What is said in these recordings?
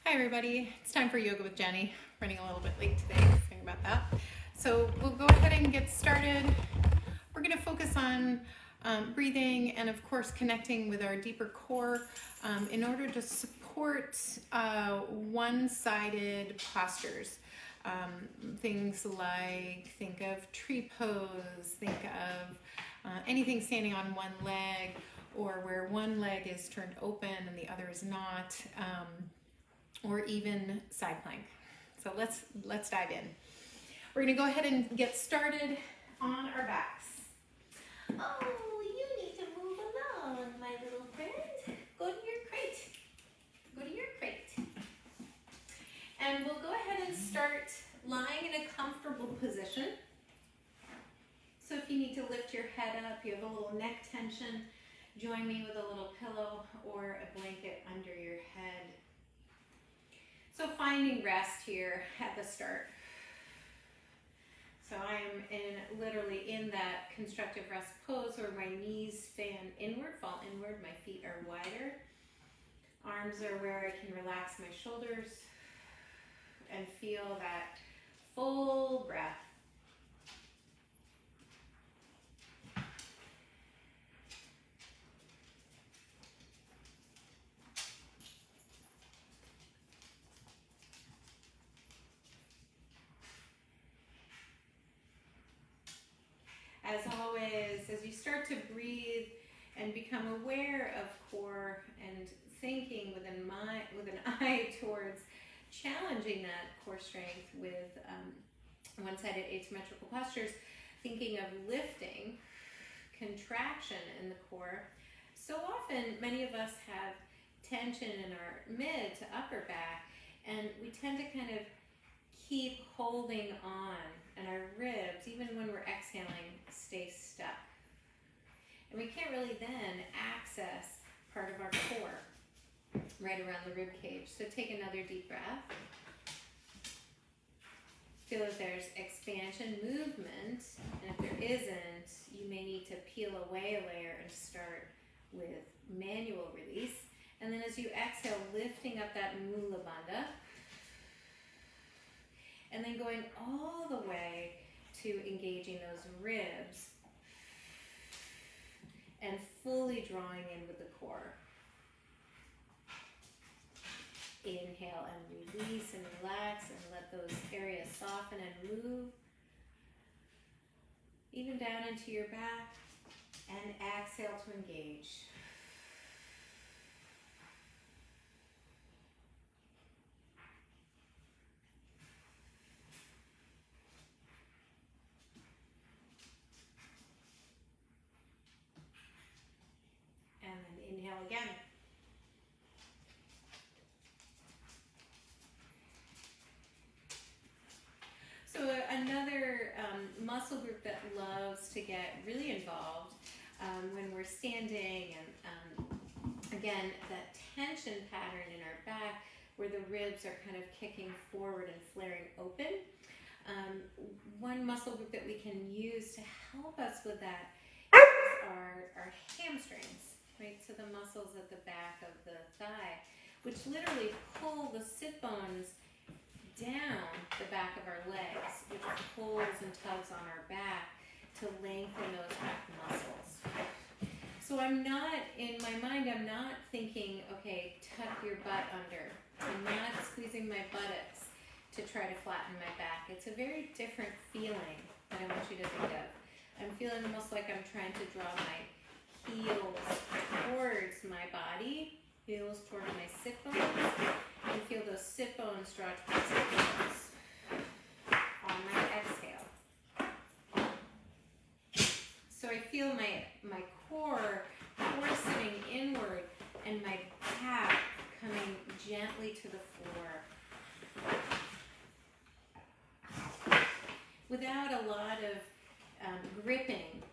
Hi everybody, it's time for Yoga with Jenny. Running a little bit late today, sorry about that. So we'll go ahead and get started. We're going to focus on breathing and of course connecting with our deeper core in order to support one-sided postures. Things like, think of tree pose, think of anything standing on one leg, or where one leg is turned open and the other is not, or even side plank. So let's dive in. We're going to go ahead and get started on our backs. Oh, you need to move along, my little friend. Go to your crate. Go to your crate. And we'll go ahead and start lying in a comfortable position. So if you need to lift your head up, you have a little neck tension, join me with a little pillow or a blanket under your head. So finding rest here at the start. So I'm literally in that constructive rest pose where my knees fan inward, fall inward, my feet are wider. Arms are where I can relax my shoulders and feel that full breath. As always, as you start to breathe and become aware of core and thinking with an eye towards challenging that core strength with one-sided asymmetrical postures, thinking of lifting, contraction in the core. So often, many of us have tension in our mid to upper back, and we tend to kind of keep holding on, and our ribs, even when we're exhaling, stay stuck. And we can't really then access part of our core right around the rib cage. So take another deep breath. Feel if there's expansion, movement, and if there isn't, you may need to peel away a layer and start with manual release. And then as you exhale, lifting up that Mula Bandha, and then going all the way to engaging those ribs and fully drawing in with the core. Inhale and release and relax and let those areas soften and move. Even down into your back, and exhale to engage. And then inhale again. So another muscle group that loves to get really involved when we're standing, and again, that tension pattern in our back where the ribs are kind of kicking forward and flaring open. One muscle group that we can use to help us with that is our hamstrings, right? So the muscles at the back of the thigh, which literally pull the sit bones down the back of our legs, which pulls and tugs on our back to lengthen those back muscles. So I'm not, in my mind, I'm not thinking, okay, tuck your butt under. I'm not squeezing my buttocks to try to flatten my back. It's a very different feeling that I want you to think of. I'm feeling almost like I'm trying to draw my heels towards my body, heels towards my sit bones, and feel those sit bones draw towards the heels on my exhale. So I feel my core sitting inward and my back coming gently to the floor. Without a lot of gripping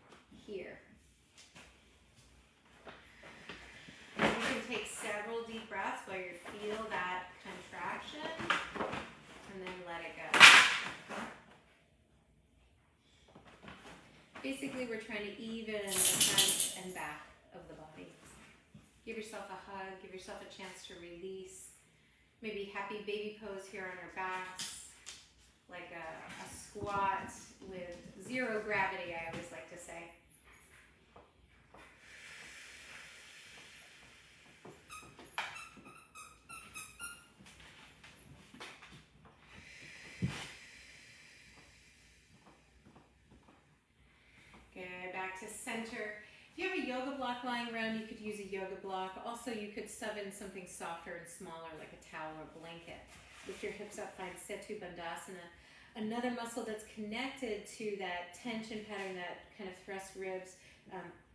here. You can take several deep breaths while you feel that contraction, and then let it go. Basically, we're trying to even the front and back of the body. Give yourself a hug, give yourself a chance to release, Maybe happy baby pose here on our backs, like a squat with zero gravity, I always like to say. Good, back to center. If you have a yoga block lying around, you could use a yoga block. Also, you could sub in something softer and smaller, like a towel or blanket. Lift your hips up, find Setu Bandhasana. Another muscle that's connected to that tension pattern, that kind of thrust ribs,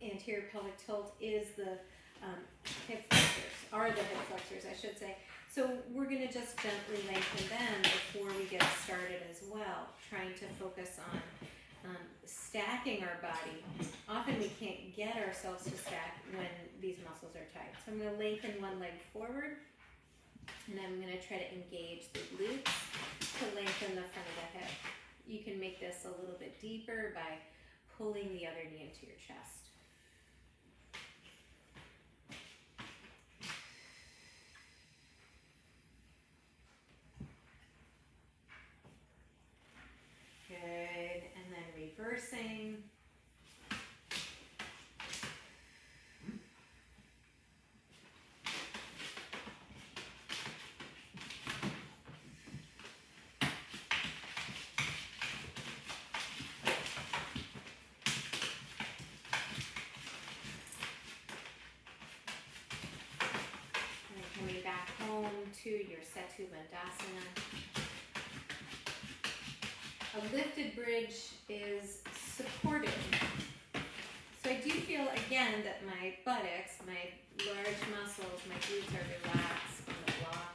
anterior pelvic tilt, is the hip flexors, are the hip flexors, I should say. So we're going to just gently lengthen them before we get started as well, trying to focus on stacking our body. Often we can't get ourselves to stack when these muscles are tight. So I'm going to lengthen one leg forward, and I'm going to try to engage the glutes to lengthen the front of the hip. You can make this a little bit deeper by pulling the other knee into your chest. Good, and then reversing. Back home to your Setu Bandhasana. A lifted bridge is supportive. So I do feel again that my buttocks, my large muscles, my glutes are relaxed on the block.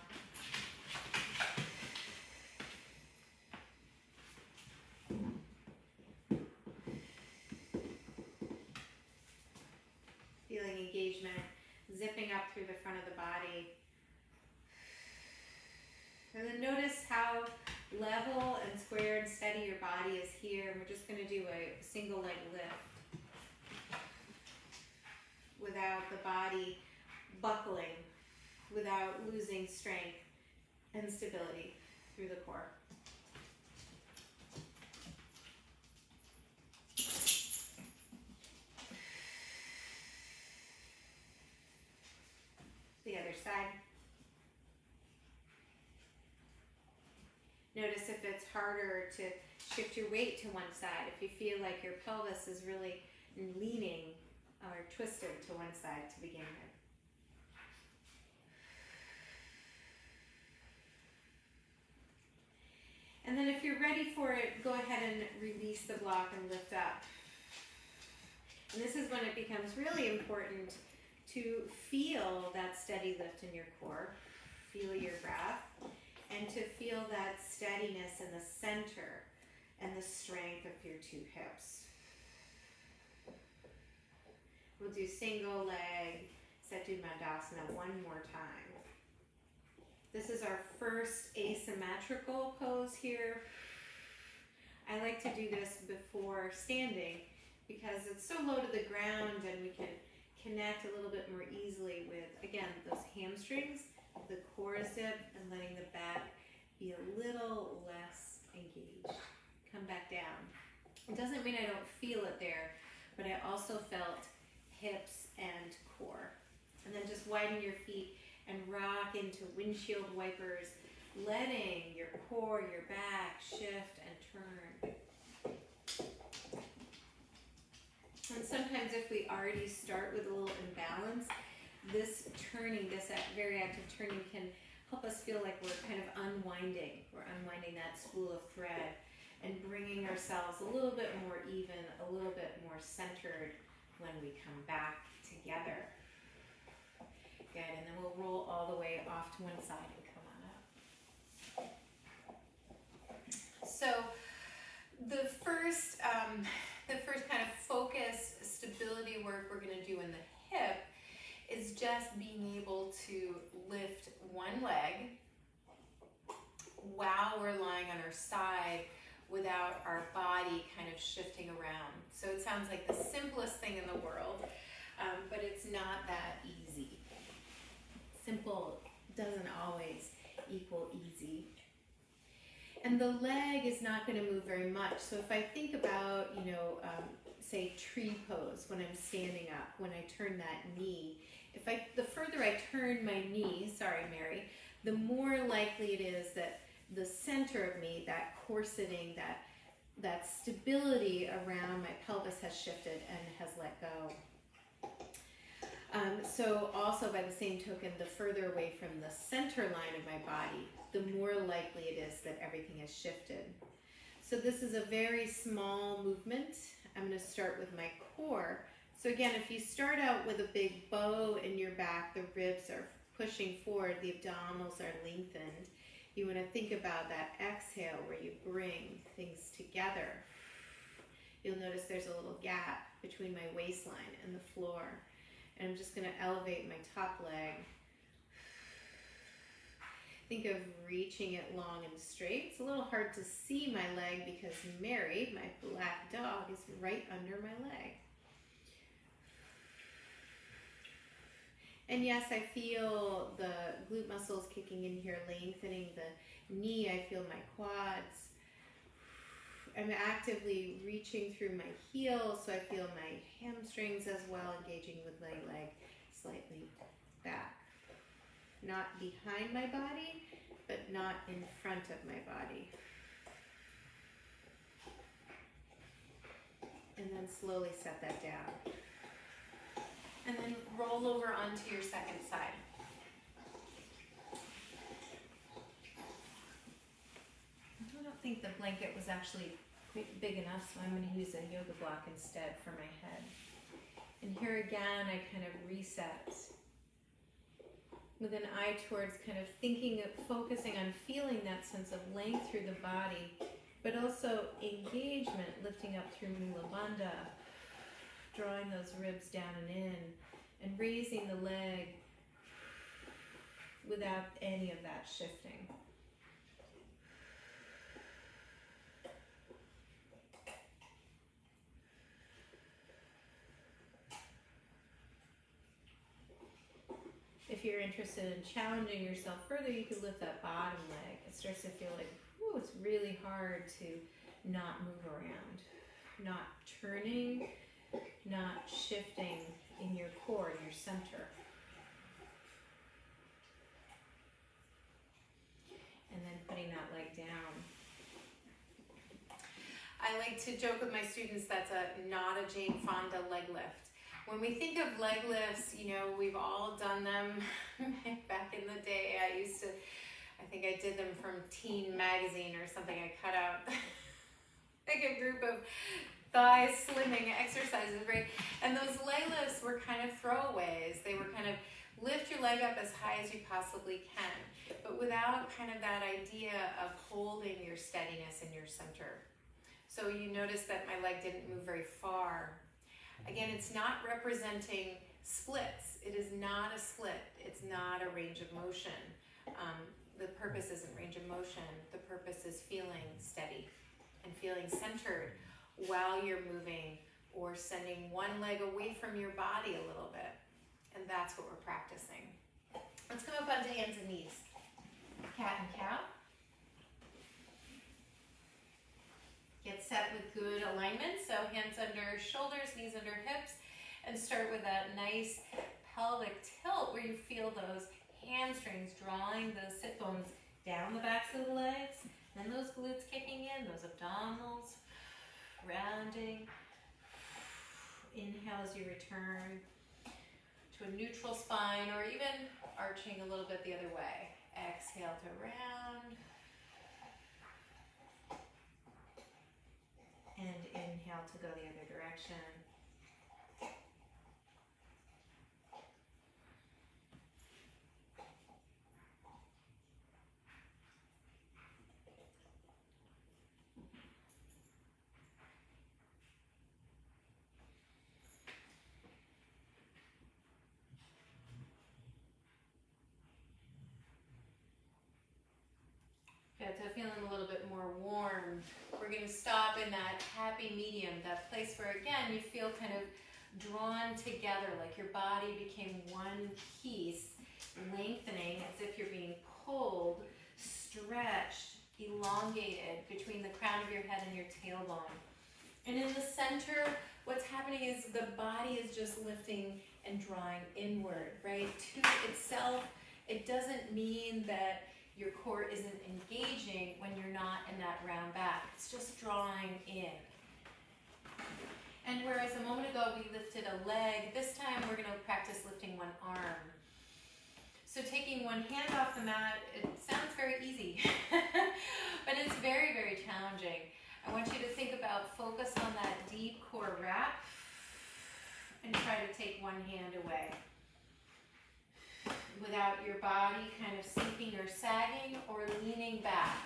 Feeling engagement, zipping up through the front of the body. And then notice how level and square and steady your body is here. And we're just going to do a single leg lift without the body buckling, without losing strength and stability through the core. The other side. Notice if it's harder to shift your weight to one side, if you feel like your pelvis is really leaning or twisted to one side to begin with. And then if you're ready for it, go ahead and release the block and lift up. And this is when it becomes really important to feel that steady lift in your core, feel your breath, and to feel that steadiness in the center and the strength of your two hips. We'll do single leg Setu Bandhasana one more time. This is our first asymmetrical pose here. I like to do this before standing because it's so low to the ground and we can connect a little bit more easily with, again, those hamstrings, the core zip, and letting the back be a little less engaged. Come back down. It doesn't mean I don't feel it there, but I also felt hips and core. And then just widen your feet and rock into windshield wipers, letting your core, your back shift and turn. And sometimes if we already start with a little imbalance, this turning, this very active turning can help us feel like we're kind of unwinding. We're unwinding that spool of thread and bringing ourselves a little bit more even, a little bit more centered when we come back together. Good, and then we'll roll all the way off to one side and come on up. So the first kind of focus, stability work we're going to do in the hip is just being able to lift one leg while we're lying on our side without our body kind of shifting around. So it sounds like the simplest thing in the world, but it's not that easy. Simple doesn't always equal easy. And the leg is not going to move very much. So if I think about, say tree pose when I'm standing up, when I turn that knee, the further I turn my knee, sorry Mary, the more likely it is that the center of me, that corseting, that stability around my pelvis has shifted and has let go. So also by the same token, the further away from the center line of my body, the more likely it is that everything has shifted. So this is a very small movement. I'm going to start with my core. So again, if you start out with a big bow in your back, the ribs are pushing forward, the abdominals are lengthened. You want to think about that exhale where you bring things together. You'll notice there's a little gap between my waistline and the floor. And I'm just going to elevate my top leg. Think of reaching it long and straight. It's a little hard to see my leg because Mary, my black dog, is right under my leg. And yes, I feel the glute muscles kicking in here, lengthening the knee. I feel my quads. I'm actively reaching through my heels, so I feel my hamstrings as well, engaging with my leg slightly back. Not behind my body, but not in front of my body. And then slowly set that down. And then roll over onto your second side. I don't think the blanket was actually quite big enough, so I'm going to use a yoga block instead for my head. And here again, I kind of reset with an eye towards kind of thinking of focusing on feeling that sense of length through the body, but also engagement, lifting up through Mula Bandha, drawing those ribs down and in, and raising the leg without any of that shifting. If you're interested in challenging yourself further, you could lift that bottom leg. It starts to feel like, ooh, it's really hard to not move around, not turning, not shifting in your core, in your center. And then putting that leg down. I like to joke with my students that's not a Jane Fonda leg lift. When we think of leg lifts, we've all done them. Back in the day, I think I did them from Teen Magazine or something. I cut out like a group of thigh slimming exercises, right? And those leg lifts were kind of throwaways. They were kind of lift your leg up as high as you possibly can, but without kind of that idea of holding your steadiness in your center. So you notice that my leg didn't move very far. Again, it's not representing splits. It is not a split. It's not a range of motion. The purpose isn't range of motion. The purpose is feeling steady and feeling centered while you're moving or sending one leg away from your body a little bit. And that's what we're practicing. Let's come up onto hands and knees. Cat and cow. Get set with good alignment, so hands under shoulders, knees under hips, and start with that nice pelvic tilt where you feel those hamstrings drawing those sit bones down the backs of the legs, and those glutes kicking in, those abdominals rounding. Inhale as you return to a neutral spine or even arching a little bit the other way. Exhale to round. And inhale to go the other direction. Good, so feeling a little bit more warm. We're going to stop in that happy medium, that place where, again, you feel kind of drawn together, like your body became one piece, lengthening as if you're being pulled elongated between the crown of your head and your tailbone. And in the center, what's happening is the body is just lifting and drawing inward, right? To itself, it doesn't mean that your core isn't engaging when you're not in that round back. It's just drawing in. And whereas a moment ago we lifted a leg, this time we're going to practice lifting one arm. So taking one hand off the mat, it sounds very easy, but it's very, very challenging. I want you to think about, focus on that deep core wrap and try to take one hand away without your body kind of sinking or sagging or leaning back.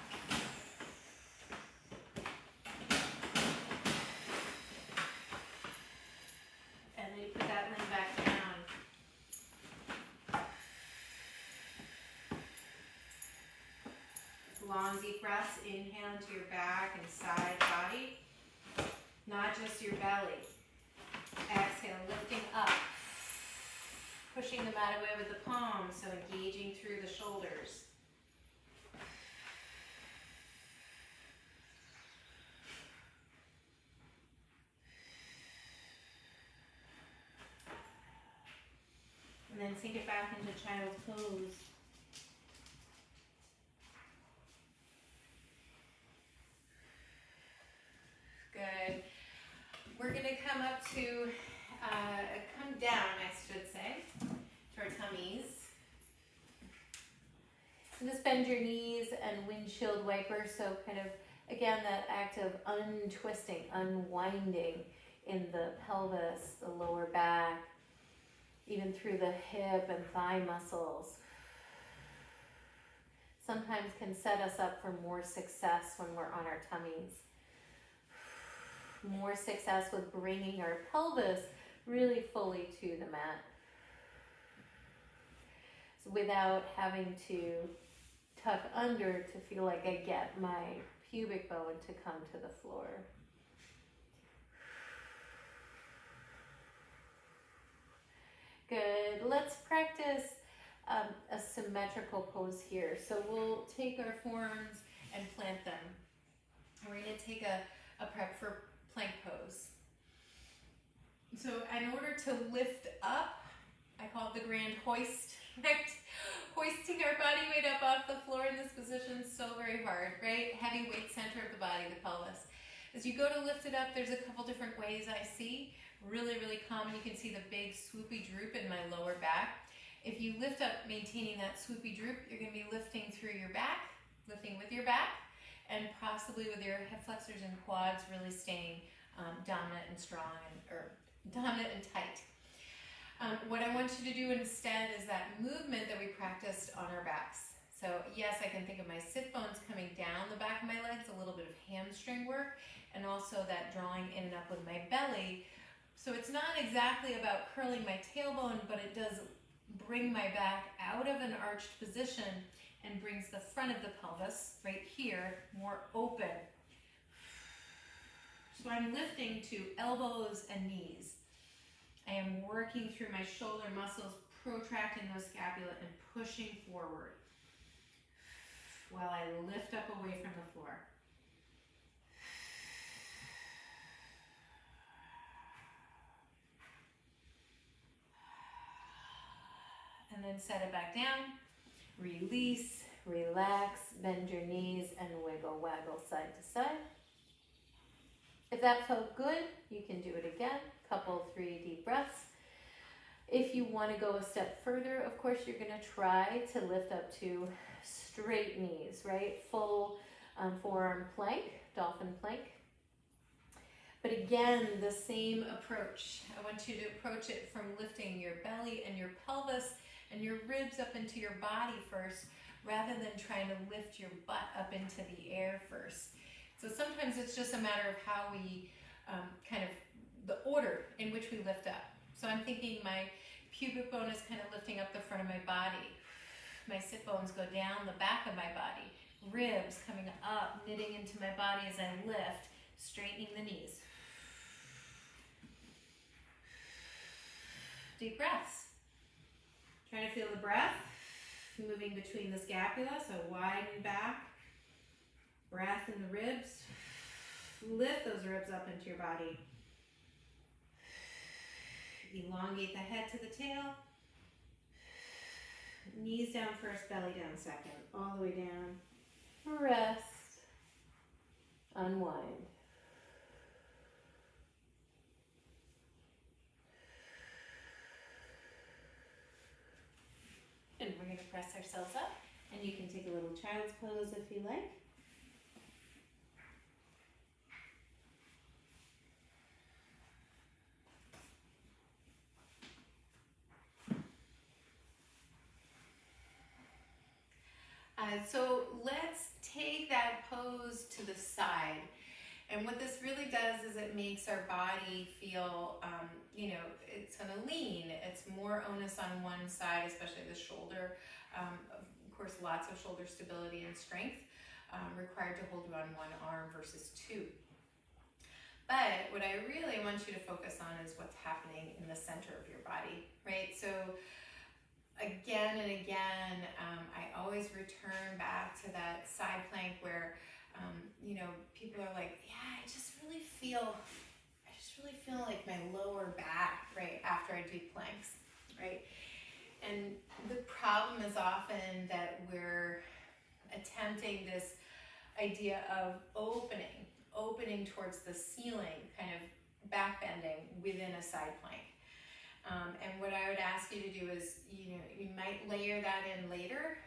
And then you put that limb back down. Long, deep breaths. Inhale into your back and side body, not just your belly. Exhale, lifting up, pushing the mat away with the palms, so engaging through the shoulders. And then sink it back into child's pose. Good. We're going to come up to, come down, I should say, to our tummies. And just bend your knees and windshield wiper. So kind of, again, that act of untwisting, unwinding in the pelvis, the lower back, even through the hip and thigh muscles. Sometimes can set us up for more success when we're on our tummies. More success with bringing our pelvis really fully to the mat, so without having to tuck under to feel like I get my pubic bone to come to the floor. Good. Let's practice a symmetrical pose here. So we'll take our forearms and plant them. We're going to take a prep for plank pose. So in order to lift up, I call it the grand hoist, right? Hoisting our body weight up off the floor in this position is so very hard, right? Heavy weight center of the body, the pelvis. As you go to lift it up, there's a couple different ways I see. Really, really common. You can see the big swoopy droop in my lower back. If you lift up, maintaining that swoopy droop, you're going to be lifting through your back, lifting with your back, and possibly with your hip flexors and quads really staying dominant and strong, or dominant and tight. What I want you to do instead is that movement that we practiced on our backs. So yes, I can think of my sit bones coming down the back of my legs, a little bit of hamstring work, and also that drawing in and up with my belly. So it's not exactly about curling my tailbone, but it does bring my back out of an arched position and brings the front of the pelvis, right here, more open. So I'm lifting to elbows and knees. I am working through my shoulder muscles, protracting those scapula and pushing forward while I lift up away from the floor. And then set it back down. Release, relax, bend your knees, and wiggle, waggle side to side. If that felt good, you can do it again. Couple, 3 deep breaths. If you want to go a step further, of course, you're going to try to lift up to straight knees, right? Full forearm plank, dolphin plank. But again, the same approach. I want you to approach it from lifting your belly and your pelvis and your ribs up into your body first, rather than trying to lift your butt up into the air first. So sometimes it's just a matter of how we kind of, the order in which we lift up. So I'm thinking my pubic bone is kind of lifting up the front of my body. My sit bones go down the back of my body. Ribs coming up, knitting into my body as I lift, straightening the knees. Deep breaths. Try to feel the breath moving between the scapula, so widen back. Breath in the ribs. Lift those ribs up into your body. Elongate the head to the tail. Knees down first, belly down second. All the way down. Rest. Unwind. And we're going to press ourselves up. And you can take a little child's pose if you like. So let's take that pose to the side. And what this really does is it makes our body feel, it's going to lean. It's more onus on one side, especially the shoulder. Of course, lots of shoulder stability and strength required to hold you on one arm versus two. But what I really want you to focus on is what's happening in the center of your body, right? So again and again, I always return back to that side plank where, people are like, yeah, I just really feel like my lower back, right, after I do planks, right? And the problem is often that we're attempting this idea of opening towards the ceiling, kind of back bending within a side plank. And what I would ask you to do is, you might layer that in later,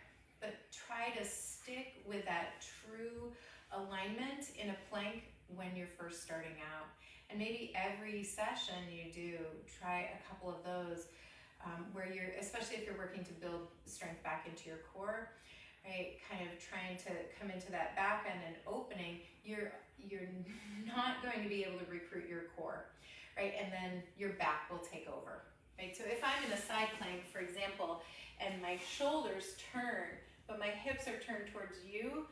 but try to stick with that true alignment in a plank when you're first starting out. And maybe every session you do, try a couple of those where you're, especially if you're working to build strength back into your core, right? Kind of trying to come into that back end and opening, you're not going to be able to recruit your core, right? And then your back will take over, right? So if I'm in a side plank, for example, and my shoulders turn, but my hips are turned towards you,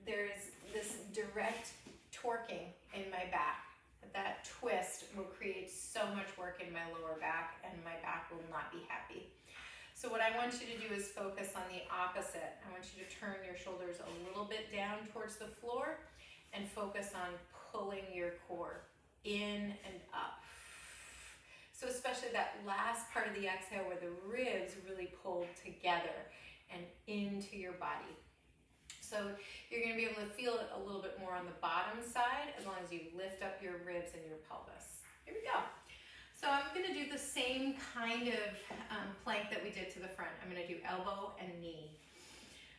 there's this direct torquing in my back. That twist will create so much work in my lower back, and my back will not be happy. So what I want you to do is focus on the opposite. I want you to turn your shoulders a little bit down towards the floor and focus on pulling your core in and up. So especially that last part of the exhale where the ribs really pull together and into your body. So you're going to be able to feel it a little bit more on the bottom side as long as you lift up your ribs and your pelvis. Here we go. So I'm going to do the same kind of plank that we did to the front. I'm going to do elbow and knee.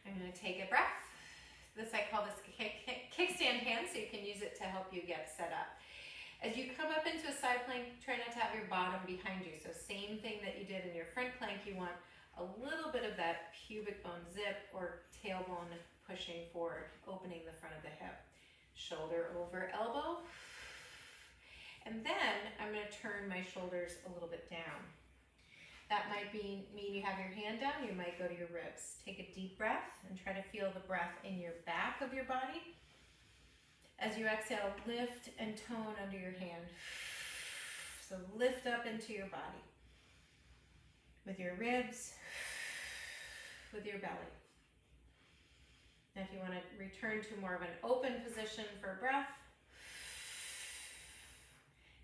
I'm going to take a breath. I call this kickstand hand, so you can use it to help you get set up. As you come up into a side plank, try not to have your bottom behind you. So same thing that you did in your front plank, you want a little bit of that pubic bone zip or tailbone pushing forward, opening the front of the hip. Shoulder over elbow. And then I'm going to turn my shoulders a little bit down. That might mean you have your hand down, you might go to your ribs. Take a deep breath and try to feel the breath in your back of your body. As you exhale, lift and tone under your hand. So lift up into your body. With your ribs, with your belly. Now if you want to return to more of an open position for breath,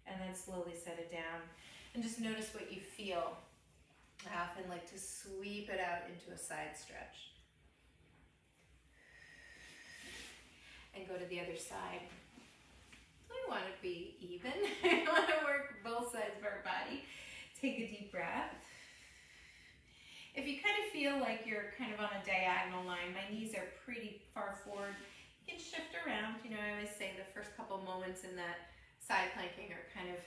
and then slowly set it down. And just notice what you feel. I often like to sweep it out into a side stretch. And go to the other side. So we want to be even. We want to work both sides of our body. Take a deep breath. If you kind of feel like you're kind of on a diagonal line, my knees are pretty far forward, you can shift around. I always say the first couple moments in that side planking are kind of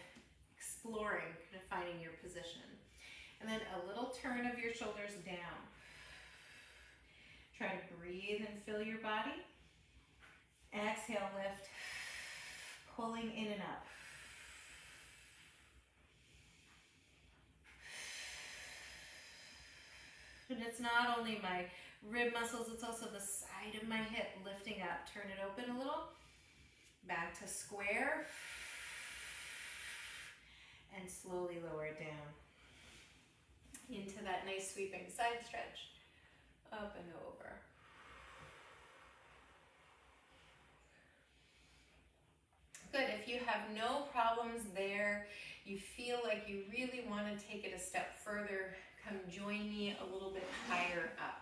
exploring, kind of finding your position. And then a little turn of your shoulders down. Try to breathe and fill your body. Exhale, lift, pulling in and up. And it's not only my rib muscles, it's also the side of my hip lifting up. Turn it open a little. Back to square. And slowly lower it down. Into that nice sweeping side stretch. Up and over. have no problems there, you feel like you really want to take it a step further, come join me a little bit higher up.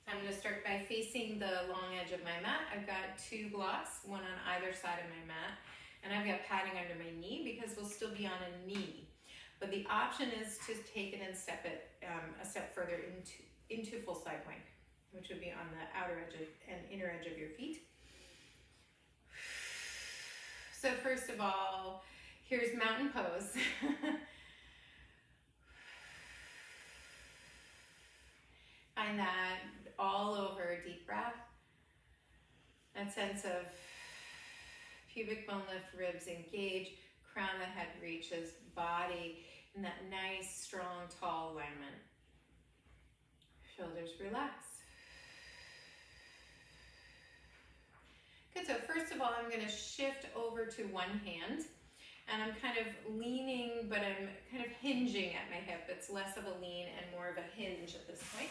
I'm going to start by facing the long edge of my mat. I've got 2 blocks, one on either side of my mat, and I've got padding under my knee because we'll still be on a knee. But the option is to take it and step it a step further into full side plank, which would be on the outer edge and inner edge of your feet. So first of all, here's mountain pose. Find that all over, deep breath. That sense of pubic bone lift, ribs engage, crown of the head reaches, body in that nice, strong, tall alignment. Shoulders relax. Good, so first of all, I'm going to shift over to one hand, and I'm kind of leaning, but I'm kind of hinging at my hip. It's less of a lean and more of a hinge at this point.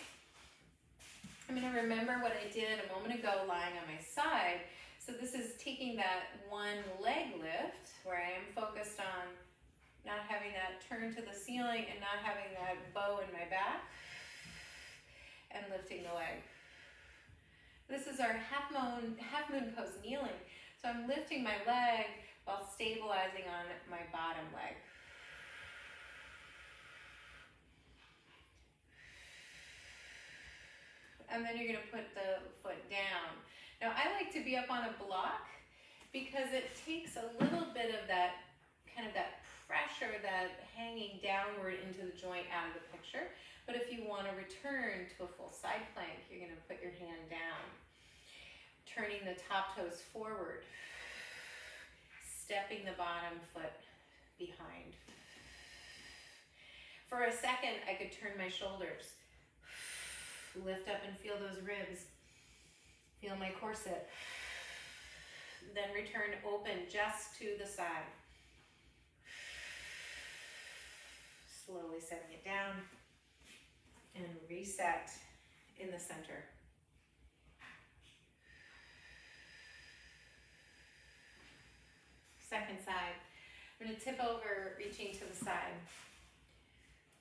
I'm going to remember what I did a moment ago lying on my side. So this is taking that one leg lift where I am focused on not having that turn to the ceiling and not having that bow in my back, and lifting the leg. This is our half moon pose kneeling. So I'm lifting my leg while stabilizing on my bottom leg. And then you're going to put the foot down. Now I like to be up on a block because it takes a little bit of that kind of that pressure, that hanging downward into the joint out of the picture. But if you want to return to a full side plank, you're going to put your hand down, turning the top toes forward, stepping the bottom foot behind. For a second, I could turn my shoulders, lift up and feel those ribs, feel my corset, then return open just to the side. Slowly setting it down and reset in the center. Second side. I'm going to tip over, reaching to the side.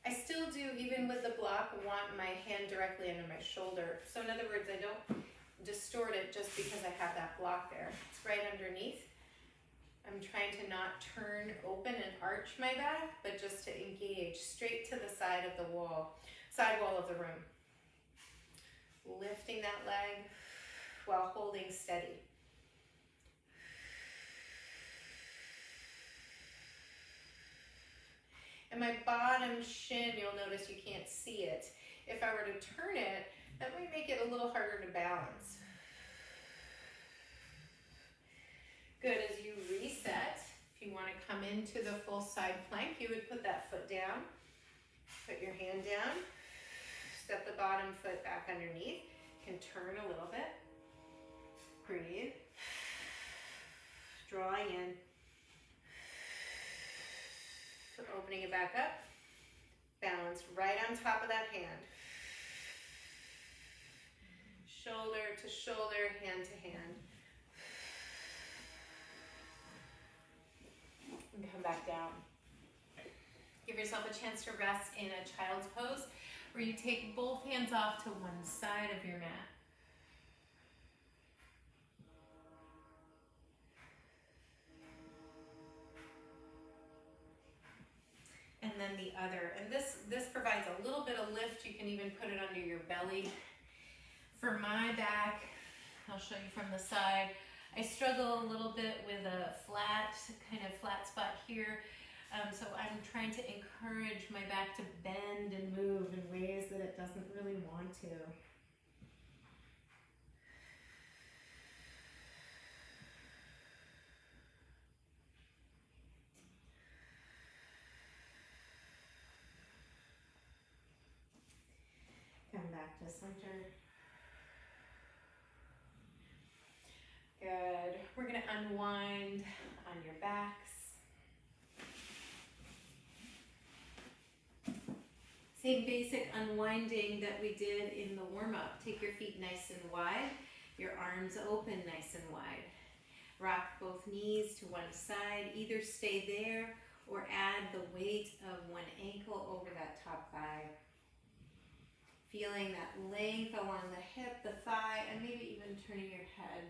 I still do, even with the block, want my hand directly under my shoulder. So in other words, I don't distort it just because I have that block there. It's right underneath. I'm trying to not turn open and arch my back, but just to engage straight to the side of the wall, side wall of the room. Lifting that leg while holding steady. And my bottom shin, you'll notice you can't see it. If I were to turn it, that might make it a little harder to balance. Good, as you reset, if you want to come into the full side plank, you would put that foot down, put your hand down, step the bottom foot back underneath, you can turn a little bit, breathe, drawing in, opening it back up, balance right on top of that hand. Shoulder to shoulder, hand to hand. And come back down. Give yourself a chance to rest in a child's pose where you take both hands off to one side of your mat. And then the other. And this provides a little bit of lift. You can even put it under your belly. For my back, I'll show you from the side. I struggle a little bit with a kind of flat spot here. So I'm trying to encourage my back to bend and move in ways that it doesn't really want to. Come back to center. Good. We're going to unwind on your backs. Same basic unwinding that we did in the warm-up. Take your feet nice and wide. Your arms open nice and wide. Rock both knees to one side. Either stay there or add the weight of one ankle over that top thigh. Feeling that length along the hip, the thigh, and maybe even turning your head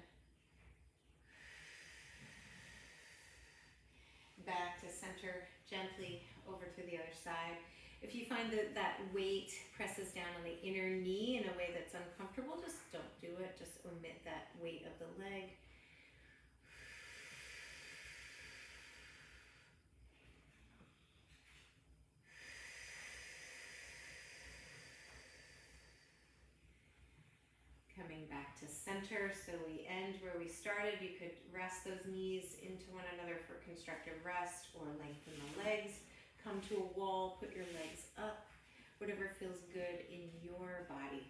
back to center, gently over to the other side. If you find that that weight presses down on the inner knee in a way that's uncomfortable, just don't do it. Just omit that weight of the leg. Coming back to center, so we end where we started. You could rest those knees into one another for constructive rest, or lengthen the legs. Come to a wall, put your legs up, whatever feels good in your body.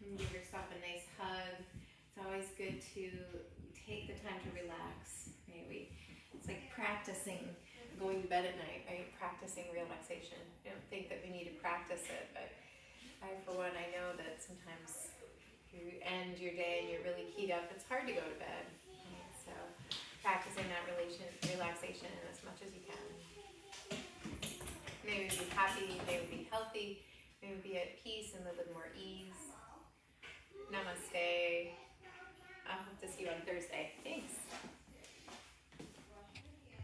And give yourself a nice hug. It's always good to take the time to relax. Right? It's like practicing going to bed at night, right? Practicing relaxation. I don't think that we need to practice it, but for one, I know that sometimes you end your day and you're really keyed up. It's hard to go to bed. Right? So practicing that relaxation as much as you can. May we be happy, may we be healthy, may we be at peace and live with more ease. Namaste. I hope to see you on Thursday.